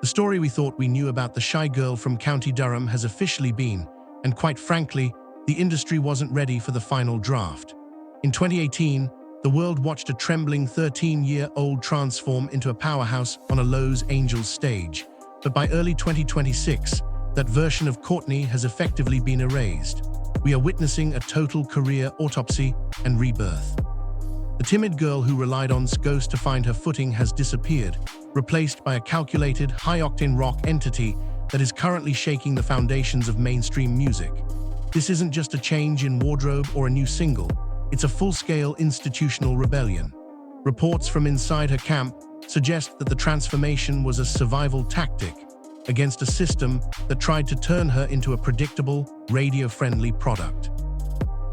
The story we thought we knew about the shy girl from County Durham has officially been, and quite frankly, the industry wasn't ready for the final draft. In 2018, the world watched a trembling 13-year-old transform into a powerhouse on a Los Angeles stage. But by early 2026, that version of Courtney has effectively been erased. We are witnessing a total career autopsy and rebirth. The timid girl who relied on ghosts to find her footing has disappeared, replaced by a calculated, high-octane rock entity that is currently shaking the foundations of mainstream music. This isn't just a change in wardrobe or a new single, it's a full-scale institutional rebellion. Reports from inside her camp suggest that the transformation was a survival tactic against a system that tried to turn her into a predictable, radio-friendly product.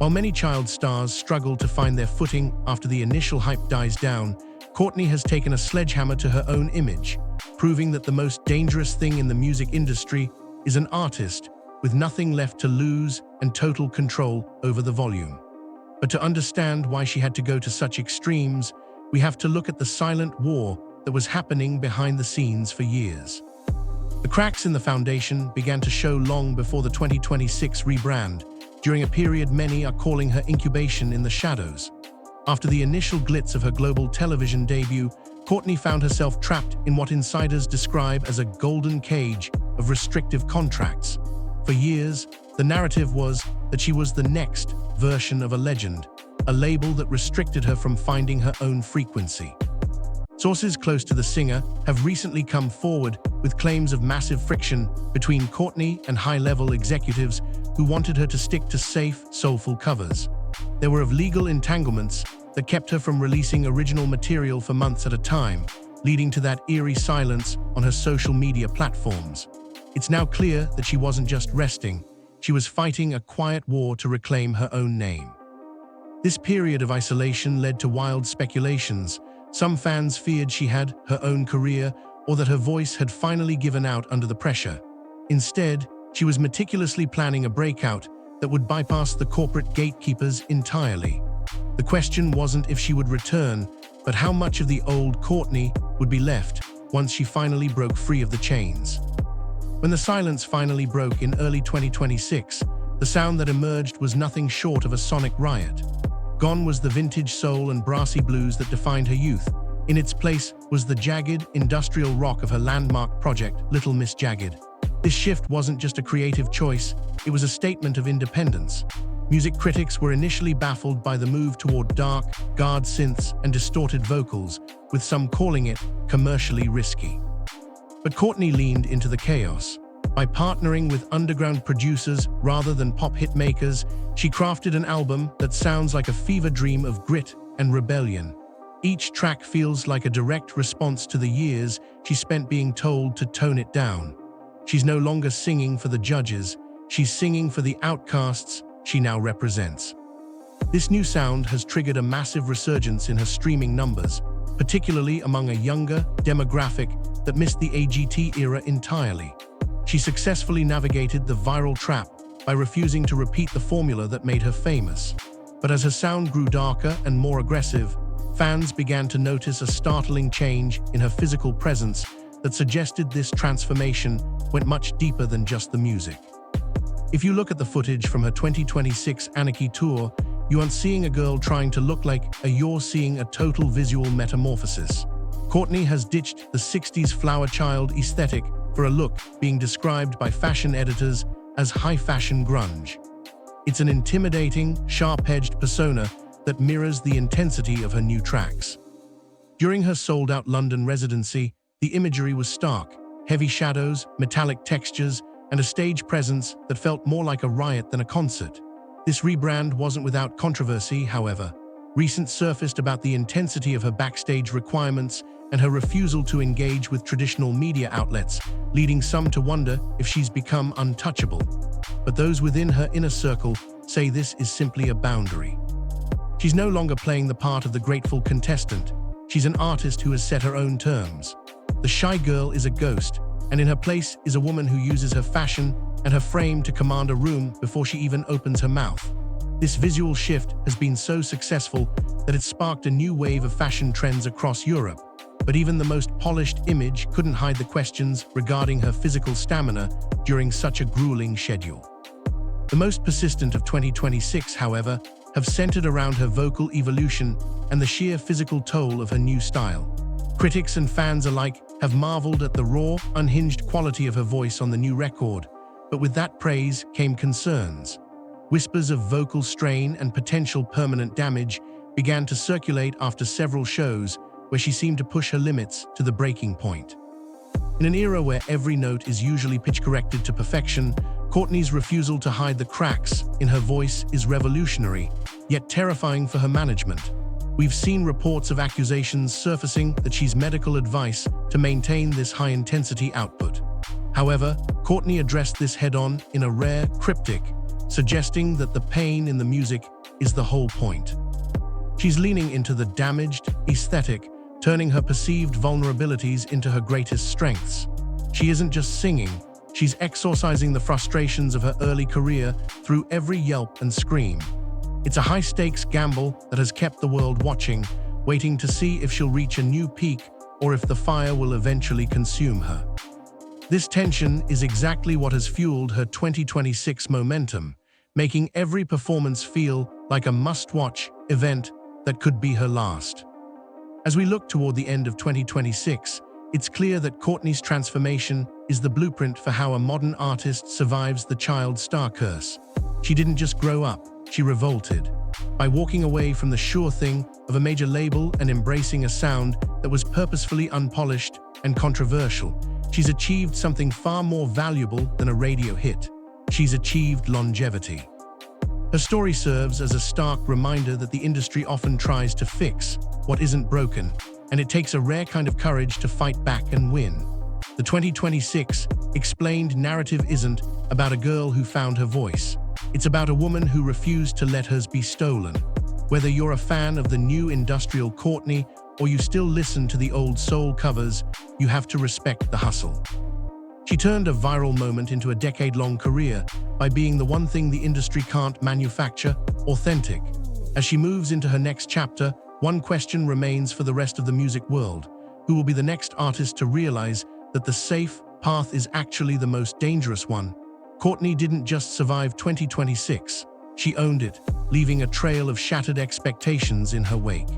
While many child stars struggle to find their footing after the initial hype dies down, Courtney has taken a sledgehammer to her own image, proving that the most dangerous thing in the music industry is an artist with nothing left to lose and total control over the volume. But to understand why she had to go to such extremes, we have to look at the silent war that was happening behind the scenes for years. The cracks in the foundation began to show long before the 2026 rebrand, during a period many are calling her incubation in the shadows. After the initial glitz of her global television debut, Courtney found herself trapped in what insiders describe as a golden cage of restrictive contracts. For years, the narrative was that she was the next version of a legend, a label that restricted her from finding her own frequency. Sources close to the singer have recently come forward with claims of massive friction between Courtney and high-level executives who wanted her to stick to safe, soulful covers. There were of legal entanglements that kept her from releasing original material for months at a time, leading to that eerie silence on her social media platforms. It's now clear that she wasn't just resting, she was fighting a quiet war to reclaim her own name. This period of isolation led to wild speculations. Some fans feared she had her own career or that her voice had finally given out under the pressure. Instead, she was meticulously planning a breakout that would bypass the corporate gatekeepers entirely. The question wasn't if she would return, but how much of the old Courtney would be left once she finally broke free of the chains. When the silence finally broke in early 2026, the sound that emerged was nothing short of a sonic riot. Gone was the vintage soul and brassy blues that defined her youth. In its place was the jagged, industrial rock of her landmark project, Little Miss Jagged. This shift wasn't just a creative choice, it was a statement of independence. Music critics were initially baffled by the move toward dark, guard synths and distorted vocals, with some calling it commercially risky. But Courtney leaned into the chaos. By partnering with underground producers rather than pop hit makers, she crafted an album that sounds like a fever dream of grit and rebellion. Each track feels like a direct response to the years she spent being told to tone it down. She's no longer singing for the judges, she's singing for the outcasts she now represents. This new sound has triggered a massive resurgence in her streaming numbers, particularly among a younger demographic that missed the AGT era entirely. She successfully navigated the viral trap by refusing to repeat the formula that made her famous. But as her sound grew darker and more aggressive, fans began to notice a startling change in her physical presence that suggested this transformation went much deeper than just the music. If you look at the footage from her 2026 Anarchy tour, you aren't seeing a girl trying to look like you're seeing a total visual metamorphosis. Courtney has ditched the 60s flower child aesthetic for a look being described by fashion editors as high-fashion grunge. It's an intimidating, sharp-edged persona that mirrors the intensity of her new tracks. During her sold-out London residency, the imagery was stark, heavy shadows, metallic textures, and a stage presence that felt more like a riot than a concert. This rebrand wasn't without controversy, however. Recent surfaced about the intensity of her backstage requirements and her refusal to engage with traditional media outlets, leading some to wonder if she's become untouchable. But those within her inner circle say this is simply a boundary. She's no longer playing the part of the grateful contestant. She's an artist who has set her own terms. The shy girl is a ghost, and in her place is a woman who uses her fashion and her frame to command a room before she even opens her mouth. This visual shift has been so successful that it sparked a new wave of fashion trends across Europe. but even the most polished image couldn't hide the questions regarding her physical stamina during such a grueling schedule. The most persistent of 2026, however, have centered around her vocal evolution and the sheer physical toll of her new style. Critics and fans alike have marveled at the raw, unhinged quality of her voice on the new record, but with that praise came concerns. Whispers of vocal strain and potential permanent damage began to circulate after several shows where she seemed to push her limits to the breaking point. In an era where every note is usually pitch-corrected to perfection, Courtney's refusal to hide the cracks in her voice is revolutionary, yet terrifying for her management. We've seen reports of accusations surfacing that she's medical advice to maintain this high-intensity output. However, Courtney addressed this head-on in a rare cryptic, suggesting that the pain in the music is the whole point. She's leaning into the damaged aesthetic, turning her perceived vulnerabilities into her greatest strengths. She isn't just singing, she's exorcising the frustrations of her early career through every yelp and scream. It's a high-stakes gamble that has kept the world watching, waiting to see if she'll reach a new peak or if the fire will eventually consume her. This tension is exactly what has fueled her 2026 momentum, making every performance feel like a must-watch event that could be her last. As we look toward the end of 2026, it's clear that Courtney's transformation is the blueprint for how a modern artist survives the child star curse. She didn't just grow up, she revolted. By walking away from the sure thing of a major label and embracing a sound that was purposefully unpolished and controversial, she's achieved something far more valuable than a radio hit. She's achieved longevity. Her story serves as a stark reminder that the industry often tries to fix what isn't broken, and it takes a rare kind of courage to fight back and win. The 2026 Explained narrative isn't about a girl who found her voice. It's about a woman who refused to let hers be stolen. Whether you're a fan of the new industrial Courtney or you still listen to the old soul covers, you have to respect the hustle. She turned a viral moment into a decade-long career by being the one thing the industry can't manufacture: authentic. As she moves into her next chapter, one question remains for the rest of the music world: who will be the next artist to realize that the safe path is actually the most dangerous one? Courtney didn't just survive 2026, she owned it, leaving a trail of shattered expectations in her wake.